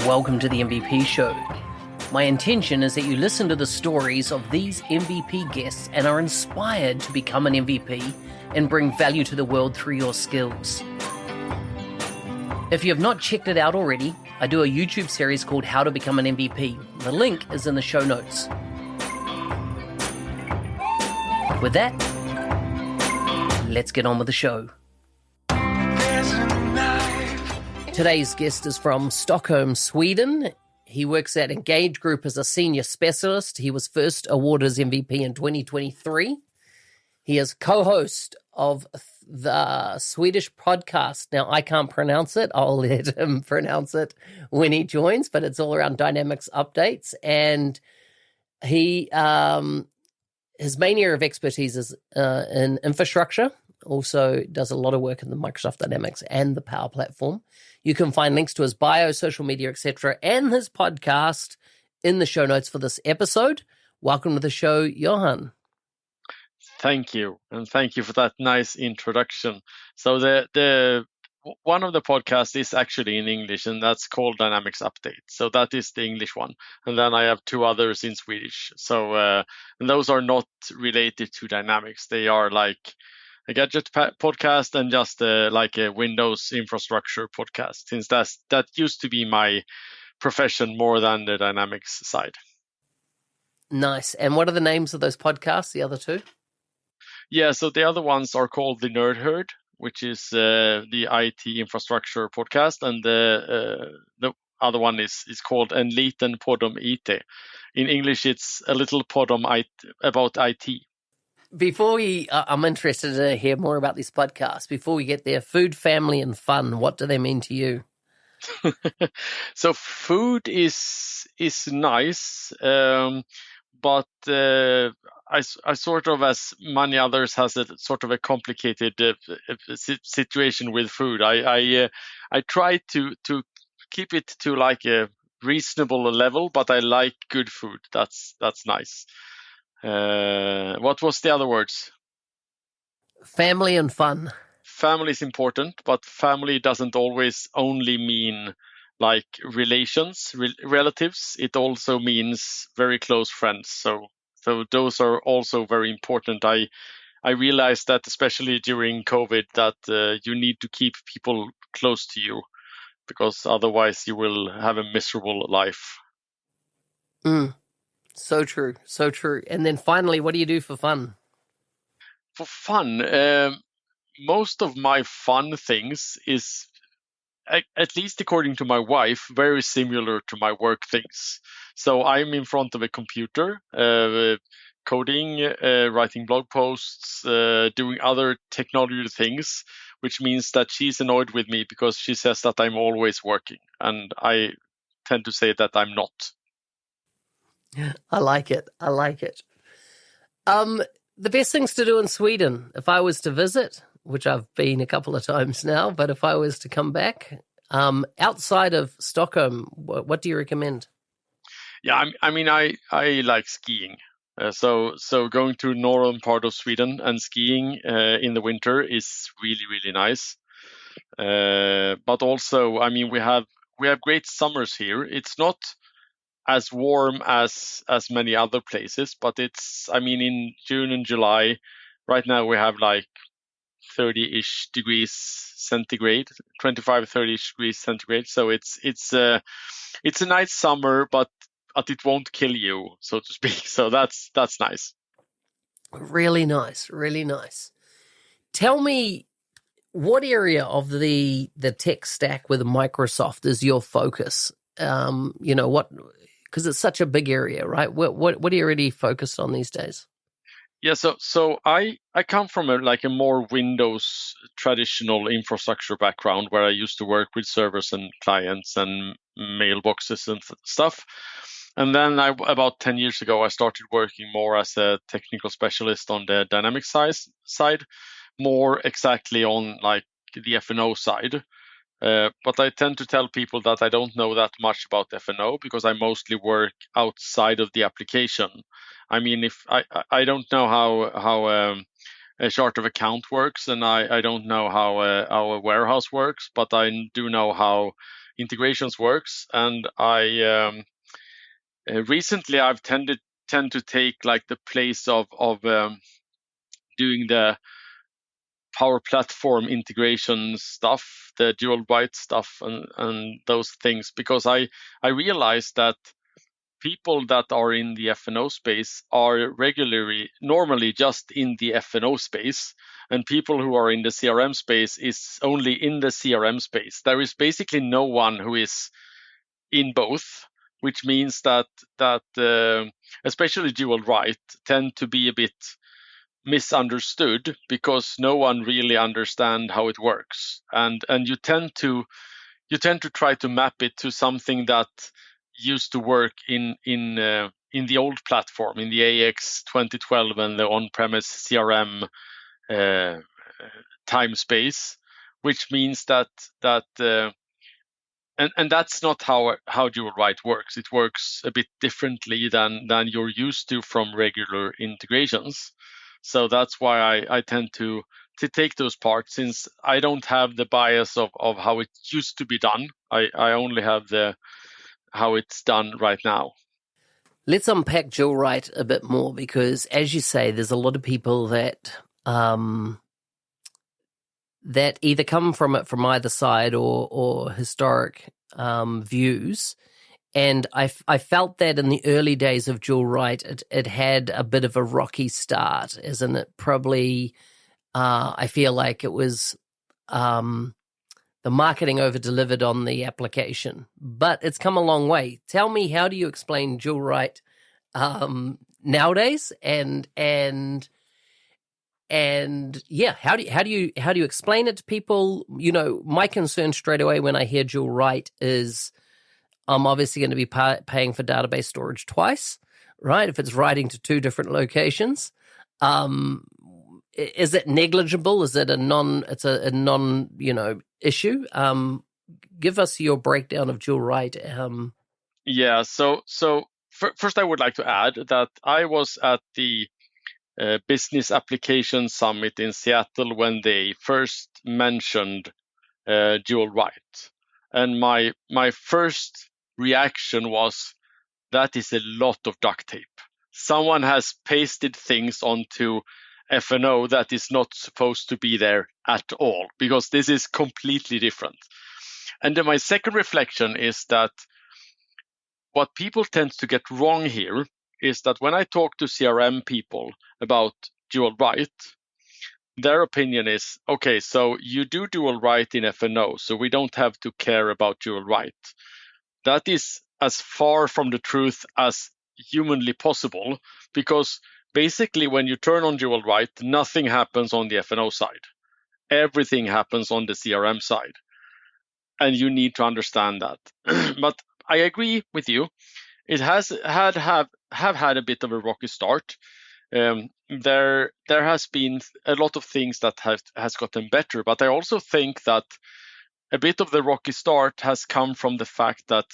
welcome to the MVP Show. My intention is that you listen to the stories of these MVP guests and are inspired to become an MVP and bring value to the world through your skills. If you have not checked it out already, I do a YouTube series called How to Become an MVP. The link is in the show notes. With that, let's get on with the show. Today's guest is from Stockholm, Sweden. He works at Engage Group as a senior specialist. He was first awarded as MVP in 2023. He is co-host of the Swedish podcast. Now, I can't pronounce it. I'll let him pronounce it when he joins, but it's all around Dynamics updates. And he, his main area of expertise is in infrastructure. Also does a lot of work in the Microsoft Dynamics and the Power Platform. You can find links to his bio, social media, etc., and his podcast in the show notes for this episode. Welcome to the show, Johan. Thank you, and thank you for that nice introduction. So the one of the podcasts is actually in English, and that's called Dynamics Update. So that is the English one, and then I have two others in Swedish. So and those are not related to Dynamics. They are like a gadget podcast and just like a Windows infrastructure podcast, since that used to be my profession more than the Dynamics side. Nice. And what are the names of those podcasts, the other two? Yeah, so the other ones are called The Nerd Herd, which is the IT infrastructure podcast, and the other one is called En liten podd om IT. In English, it's a little pod about IT. Before I'm interested to hear more about this podcast. Before we get there, food, family, and fun, what do they mean to you? So food is nice, but I sort of, as many others, has a sort of a complicated situation with food. I try to keep it to like a reasonable level, but I like good food. That's nice. What was the other words? Family and fun. Family is important, but family doesn't always only mean like relations, relatives. It also means very close friends. So those are also very important. I realized that especially during COVID that you need to keep people close to you, because otherwise you will have a miserable life. So true, so true. And then finally, what do you do for fun? For fun, most of my fun things is, at least according to my wife, very similar to my work things. So I'm in front of a computer, coding, writing blog posts, doing other technology things, which means that she's annoyed with me because she says that I'm always working. And I tend to say that I'm not. I like it. I like it. The best things to do in Sweden, if I was to visit, which I've been a couple of times now, but if I was to come back, outside of Stockholm, what do you recommend? Yeah, I mean, I like skiing. So going to northern part of Sweden and skiing in the winter is really, really nice. But also, I mean, we have great summers here. It's not as warm as many other places, but it's, I mean, in June and July, right now we have like 30-ish degrees centigrade, 25, 30-ish degrees centigrade. So it's a nice summer, but it won't kill you, so to speak. So that's nice. Really nice, really nice. Tell me, what area of the tech stack with Microsoft is your focus? You know, what, because it's such a big area, right? What are you really focused on these days? Yeah, so I come from a more Windows traditional infrastructure background, where I used to work with servers and clients and mailboxes and stuff. And then about 10 years ago, I started working more as a technical specialist on the Dynamics side, more exactly on like the F&O side. But I tend to tell people that I don't know that much about F&O because I mostly work outside of the application. I mean, if I don't know how a chart of account works, and I don't know how a warehouse works, but I do know how integrations works. And I recently I've tend to take like the place of doing the Power Platform integration stuff, the dual write stuff, and those things, because I realized that people that are in the F&O space are normally just in the F&O space, and people who are in the CRM space is only in the CRM space. There is basically no one who is in both, which means that especially dual write tend to be a bit misunderstood because no one really understand how it works, and you tend to try to map it to something that used to work in the old platform, in the AX 2012 and the on-premise CRM time space, which means that and that's not how dual write works. It works a bit differently than you're used to from regular integrations. So that's why I tend to take those parts, since I don't have the bias of how it used to be done. I only have the how it's done right now. Let's unpack dual write a bit more, because as you say, there's a lot of people that that either come from it from either side or historic views. And I felt that in the early days of dual write, it had a bit of a rocky start, isn't it? Probably, I feel like it was the marketing over-delivered on the application. But it's come a long way. Tell me, how do you explain dual write nowadays? And yeah, how do you explain it to people? You know, my concern straight away when I hear dual write is I'm obviously going to be paying for database storage twice, right? If it's writing to two different locations, is it negligible? Is it a non issue? Give us your breakdown of dual write. Yeah. So first, I would like to add that I was at the Business Application Summit in Seattle when they first mentioned dual write, and my first reaction was, that is a lot of duct tape. Someone has pasted things onto F&O that is not supposed to be there at all, because this is completely different. And then my second reflection is that what people tend to get wrong here is that when I talk to CRM people about dual write, their opinion is, okay, so you do dual write in F&O, so we don't have to care about dual write. That is as far from the truth as humanly possible, because basically when you turn on dual write, nothing happens on the F&O side. Everything happens on the CRM side. And you need to understand that. But I agree with you. It has had a bit of a rocky start. There has been a lot of things that has gotten better, but I also think that a bit of the rocky start has come from the fact that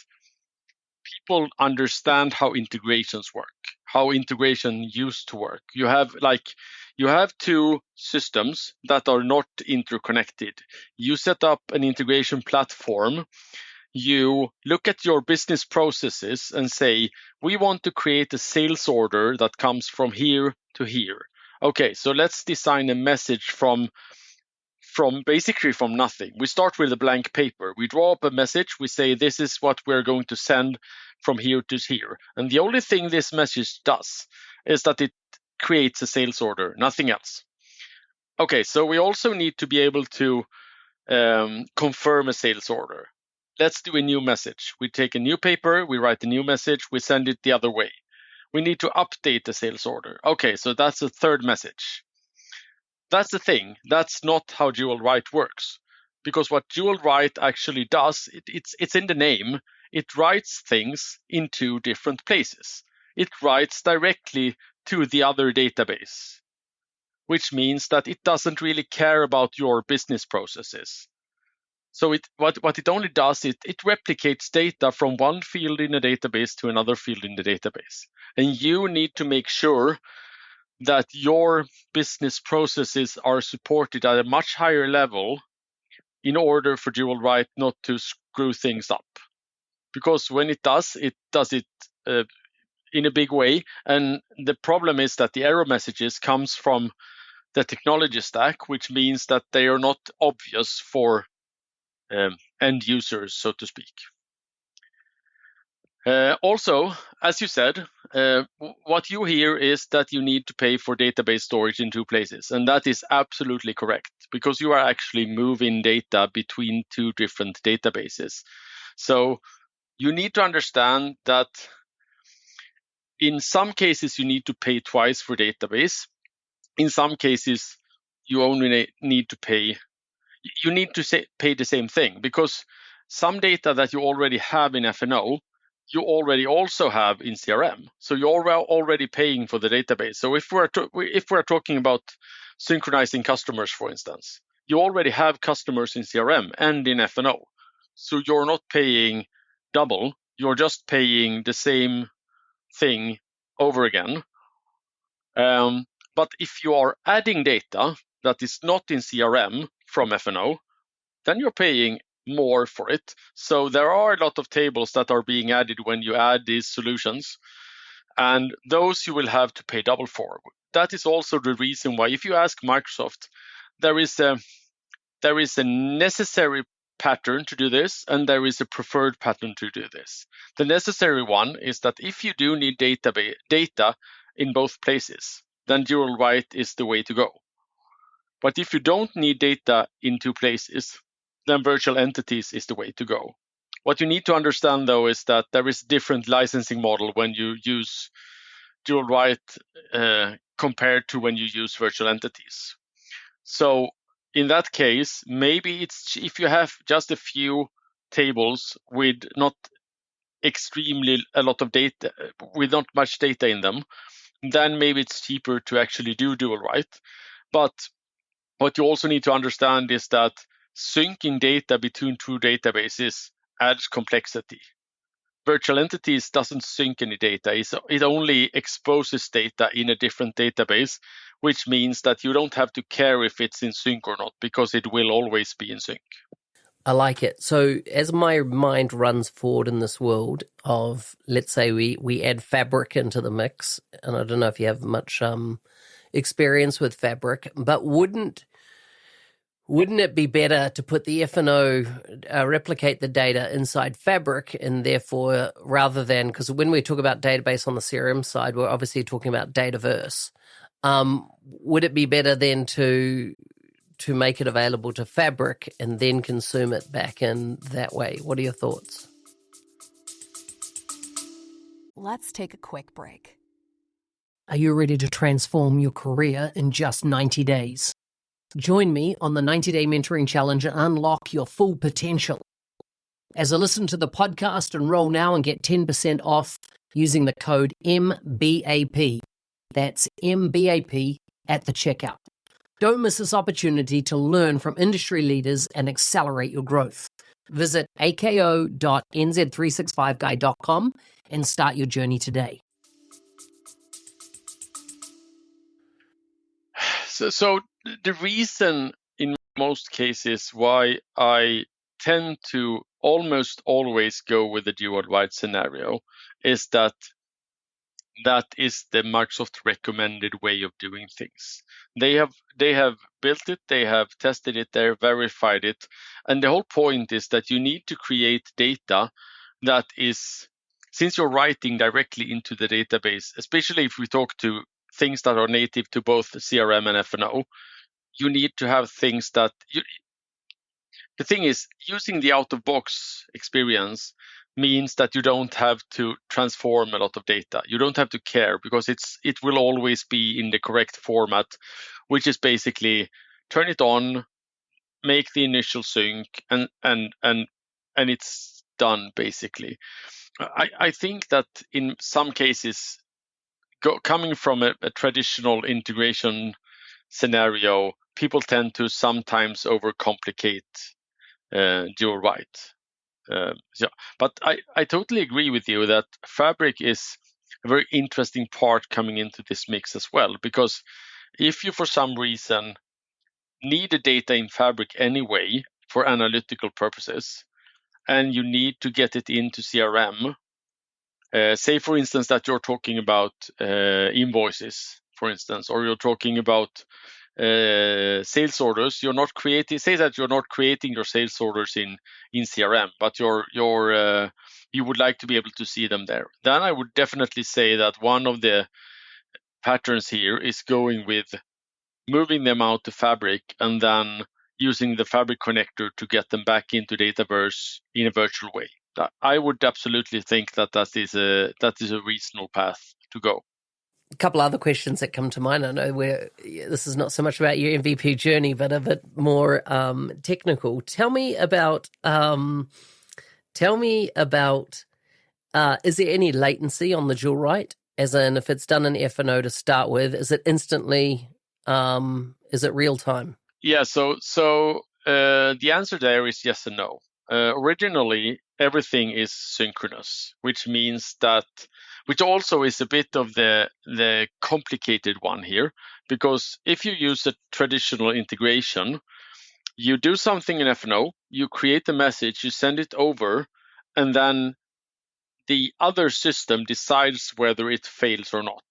people understand how integrations work, how integration used to work. You have two systems that are not interconnected. You set up an integration platform. You look at your business processes and say, we want to create a sales order that comes from here to here. Okay, so let's design a message from basically from nothing. We start with a blank paper. We draw up a message. We say, this is what we're going to send from here to here. And the only thing this message does is that it creates a sales order, nothing else. Okay, so we also need to be able to confirm a sales order. Let's do a new message. We take a new paper, we write a new message, we send it the other way. We need to update the sales order. Okay, so that's a third message. That's the thing. That's not how dual write works. Because what dual write actually does, it's in the name. It writes things in two different places. It writes directly to the other database, which means that it doesn't really care about your business processes. So what it only does, it replicates data from one field in a database to another field in the database. And you need to make sure that your business processes are supported at a much higher level in order for dual write not to screw things up. Because when it does it in a big way. And the problem is that the error messages comes from the technology stack, which means that they are not obvious for end users, so to speak. Also, as you said, what you hear is that you need to pay for database storage in two places. And that is absolutely correct, because you are actually moving data between two different databases. So you need to understand that in some cases, you need to pay twice for database. In some cases, you only need to pay the same thing, because some data that you already have in F&O, you already also have in CRM. So you're already paying for the database. So if we're talking about synchronizing customers, for instance, you already have customers in CRM and in F&O. So you're not paying double. You're just paying the same thing over again. But if you are adding data that is not in CRM from F&O, then you're paying more for it. So there are a lot of tables that are being added when you add these solutions, and those you will have to pay double for. That is also the reason why, if you ask Microsoft, there is a necessary pattern to do this, and there is a preferred pattern to do this. The necessary one is that if you do need data in both places, then dual write is the way to go. But if you don't need data in two places, then virtual entities is the way to go. What you need to understand, though, is that there is a different licensing model when you use dual write compared to when you use virtual entities. So in that case, maybe it's if you have just a few tables with not extremely a lot of data, with not much data in them, then maybe it's cheaper to actually do dual write. But what you also need to understand is that syncing data between two databases adds complexity. Virtual entities doesn't sync any data. It only exposes data in a different database, which means that you don't have to care if it's in sync or not, because it will always be in sync. I like it. So as my mind runs forward in this world of, let's say we add Fabric into the mix, and I don't know if you have much experience with Fabric, but wouldn't it be better to put the F&O, replicate the data inside Fabric, and therefore, rather than, because when we talk about database on the CRM side, we're obviously talking about Dataverse. Would it be better then to make it available to Fabric and then consume it back in that way? What are your thoughts? Let's take a quick break. Are you ready to transform your career in just 90 days? Join me on the 90-Day Mentoring Challenge and unlock your full potential. As I listen to the podcast, enroll now and get 10% off using the code MBAP. That's MBAP at the checkout. Don't miss this opportunity to learn from industry leaders and accelerate your growth. Visit ako.nz365guy.com and start your journey today. So the reason in most cases why I tend to almost always go with the dual write scenario is that is the Microsoft recommended way of doing things. They have built it, they have tested it, they have verified it, and the whole point is that you need to create data that is, since you're writing directly into the database, especially if we talk to things that are native to both CRM and F&O, you need to have things that the thing is, using the out-of-box experience means that you don't have to transform a lot of data. You don't have to care, because it will always be in the correct format, which is basically turn it on, make the initial sync, and it's done basically. I think that in some cases, coming from a traditional integration scenario, people tend to sometimes overcomplicate dual write. But I totally agree with you that Fabric is a very interesting part coming into this mix as well, because if you for some reason need the data in Fabric anyway for analytical purposes, and you need to get it into CRM. Say, for instance, that you're talking about invoices, for instance, or you're talking about sales orders. You're not creating. Say that you're not creating your sales orders in CRM, but you would like to be able to see them there. Then I would definitely say that one of the patterns here is going with moving them out to Fabric and then using the Fabric connector to get them back into Dataverse in a virtual way. I would absolutely think that is a reasonable path to go. A couple other questions that come to mind. I know this is not so much about your MVP journey, but a bit more technical. Tell me about. Is there any latency on the dual write? As in, if it's done in F&O to start with, is it instantly? Is it real time? Yeah. So the answer there is yes and no. Originally, everything is synchronous, which means that, which also is a bit of the complicated one here, because if you use a traditional integration, you do something in F&O, you create the message, you send it over, and then the other system decides whether it fails or not.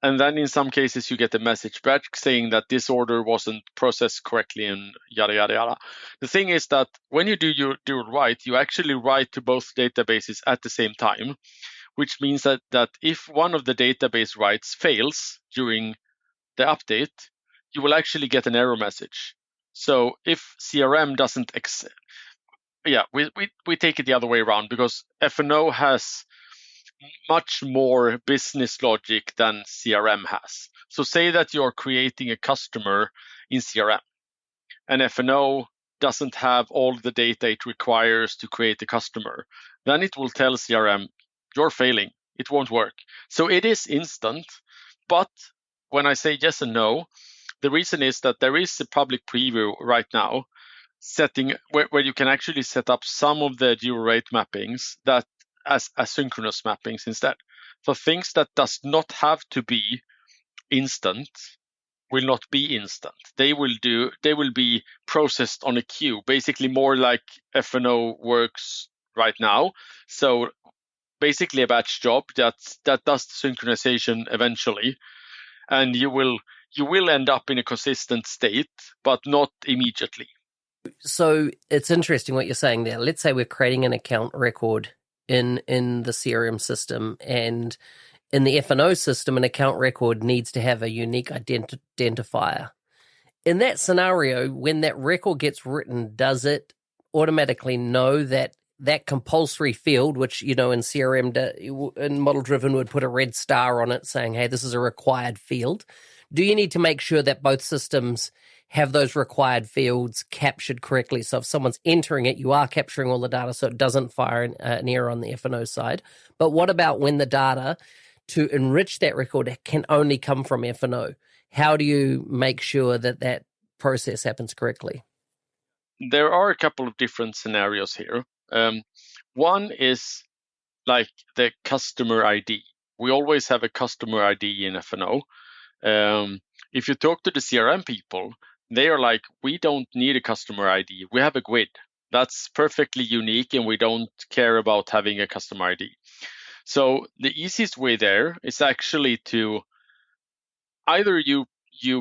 And then in some cases, you get a message back saying that this order wasn't processed correctly and yada, yada, yada. The thing is that when you do your dual write, you actually write to both databases at the same time, which means that if one of the database writes fails during the update, you will actually get an error message. So if CRM doesn't, we take it the other way around, because F&O has much more business logic than CRM has. So say that you're creating a customer in CRM and F&O doesn't have all the data it requires to create a customer. Then it will tell CRM, you're failing, it won't work. So it is instant, but when I say yes and no, the reason is that there is a public preview right now where you can actually set up some of the dual rate mappings that as asynchronous mappings instead. So things that does not have to be instant will not be instant. They will be processed on a queue, basically more like F&O works right now. So basically a batch job that does the synchronization eventually, and you will end up in a consistent state, but not immediately. So it's interesting what you're saying there. Let's say we're creating an account record in the CRM system, and in the F&O system, an account record needs to have a unique identifier. In that scenario, when that record gets written, does it automatically know that compulsory field, which, in CRM, in model driven, would put a red star on it saying, hey, this is a required field? Do you need to make sure that both systems have those required fields captured correctly? So if someone's entering it, you are capturing all the data so it doesn't fire an error on the F&O side. But what about when the data to enrich that record can only come from F&O? How do you make sure that process happens correctly? There are a couple of different scenarios here. One is like the customer ID. We always have a customer ID in F&O. If you talk to the CRM people, they are like, we don't need a customer ID. We have a GUID. That's perfectly unique, and we don't care about having a customer ID. So the easiest way there is actually to either you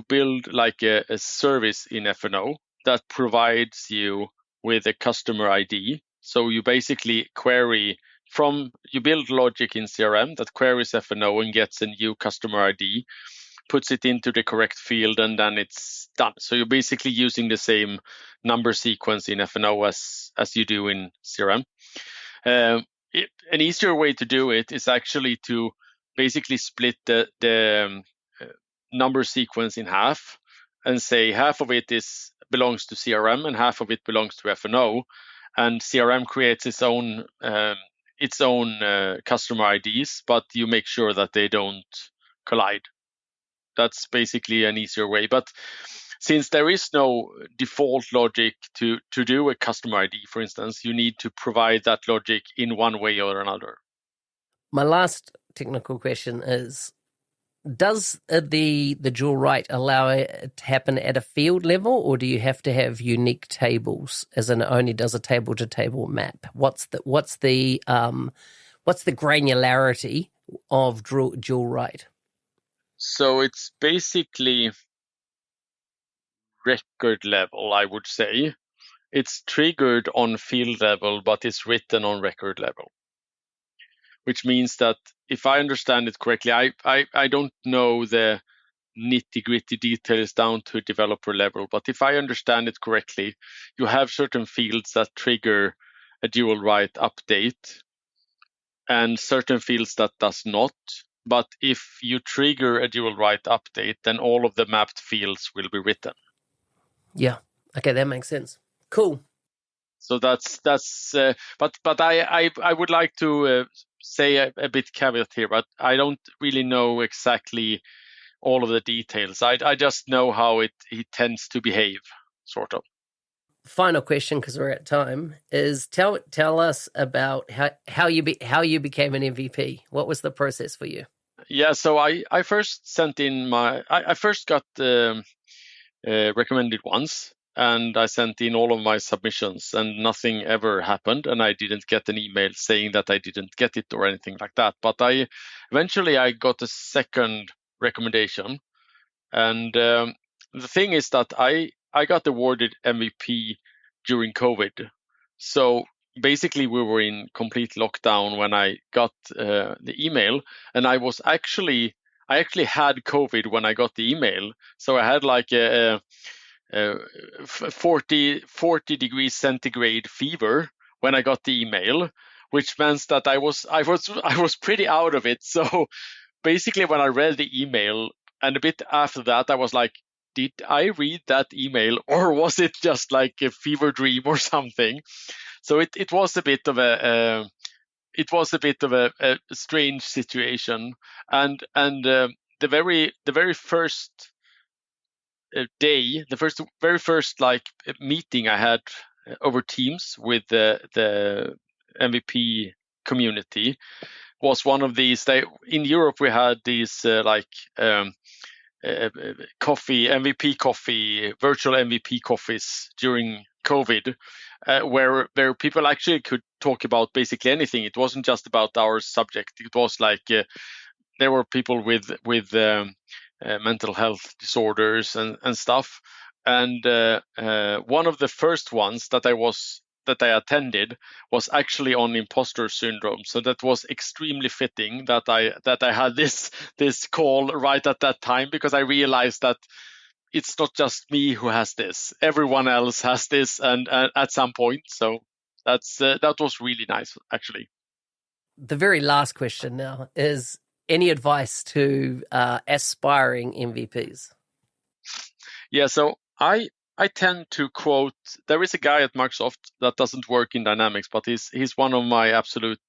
build like a service in F&O that provides you with a customer ID. So you basically you build logic in CRM that queries F&O and gets a new customer ID, puts it into the correct field, and then it's done. So you're basically using the same number sequence in F&O as you do in CRM. An easier way to do it is actually to basically split the number sequence in half and say half of it belongs to CRM and half of it belongs to F&O, and CRM creates its own customer IDs, but you make sure that they don't collide. That's basically an easier way. But since there is no default logic to do a customer ID, for instance, you need to provide that logic in one way or another. My last technical question is, Does the dual write allow it to happen at a field level, or do you have to have unique tables, as in it only does a table to table map? What's the granularity of dual write? So it's basically record level, I would say. It's triggered on field level, but it's written on record level. Which means that if I understand it correctly, I don't know the nitty-gritty details down to developer level, but if I understand it correctly, you have certain fields that trigger a dual write update and certain fields that does not. But if you trigger a dual write update, then all of the mapped fields will be written. Yeah. Okay, that makes sense. Cool. So that's but I would like to say a bit caveat here, but I don't really know exactly all of the details. I just know how it tends to behave, sort of. Final question, because we're at time, is tell us about how you became an MVP. What was the process for you? Yeah, so I first sent in I first got recommended once, and I sent in all of my submissions, and nothing ever happened, and I didn't get an email saying that I didn't get it or anything like that. But eventually I got a second recommendation, and the thing is that I got awarded MVP during COVID. So basically we were in complete lockdown when I got the email, and I actually had COVID when I got the email. So I had like a 40 degrees centigrade fever when I got the email, which meant that I was pretty out of it. So basically when I read the email and a bit after that, I was like, did I read that email, or was it just like a fever dream or something? So it was a bit of a strange situation, and the very first day, the very first like meeting I had over Teams with the MVP community was one of these. In Europe we had these coffee, MVP coffee, virtual MVP coffees during COVID, where people actually could talk about basically anything. It wasn't just about our subject. It was like there were people with mental health disorders and stuff. And one of the first ones that I attended was actually on imposter syndrome. So that was extremely fitting that I had this call right at that time, because I realized that it's not just me who has this. Everyone else has this, and at some point. So that was really nice, actually. The very last question now is: any advice to aspiring MVPs? Yeah, so I tend to quote. There is a guy at Microsoft that doesn't work in Dynamics, but he's one of my absolute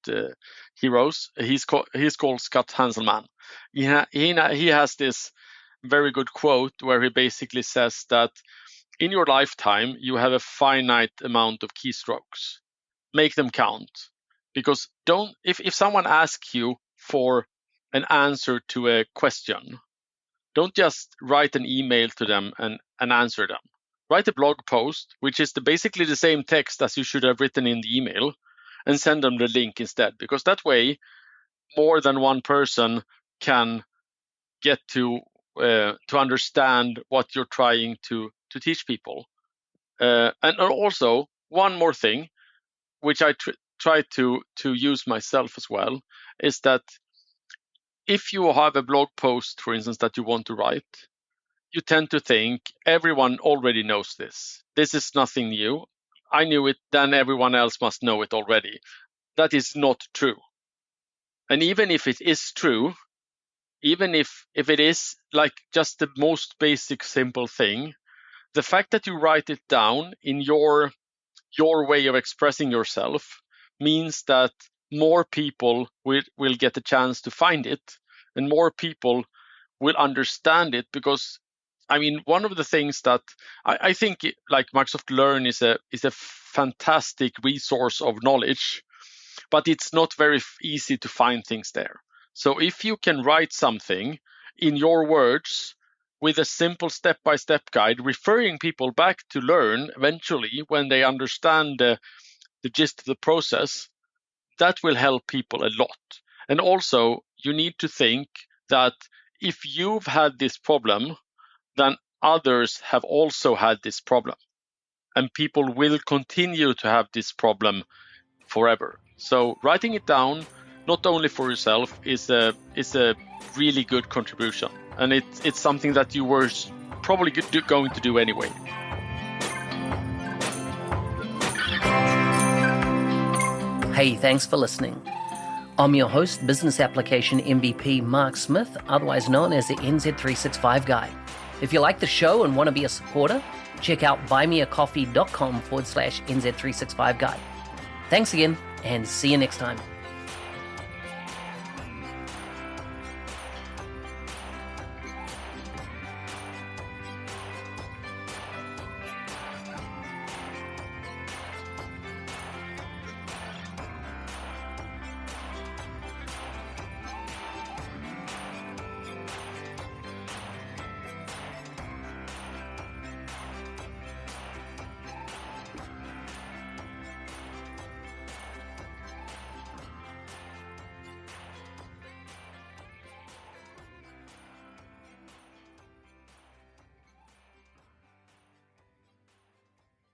heroes. He's called Scott Hanselman. He has this very good quote where he basically says that in your lifetime you have a finite amount of keystrokes. Make them count, because if someone asks you for an answer to a question, don't just write an email to them and answer them. Write a blog post, which is basically the same text as you should have written in the email, and send them the link instead, because that way more than one person can get to understand what you're trying to teach people. And also, one more thing, which I try to use myself as well, is that if you have a blog post, for instance, that you want to write, you tend to think everyone already knows this. This is nothing new. I knew it, then everyone else must know it already. That is not true. And even if it is true, even if it is like just the most basic simple thing, the fact that you write it down in your way of expressing yourself means that more people will get a chance to find it, and more people will understand it. Because I mean, one of the things that I think like Microsoft Learn is a fantastic resource of knowledge, but it's not very easy to find things there. So if you can write something in your words, with a simple step-by-step guide, referring people back to learn eventually when they understand the gist of the process, that will help people a lot. And also, you need to think that if you've had this problem, then others have also had this problem. And people will continue to have this problem forever. So writing it down, not only for yourself, is a really good contribution. And it's something that you were probably going to do anyway. Hey, thanks for listening. I'm your host, Business Application MVP Mark Smith, otherwise known as the NZ365 Guy. If you like the show and want to be a supporter, check out buymeacoffee.com/NZ365 Guy. Thanks again, and see you next time.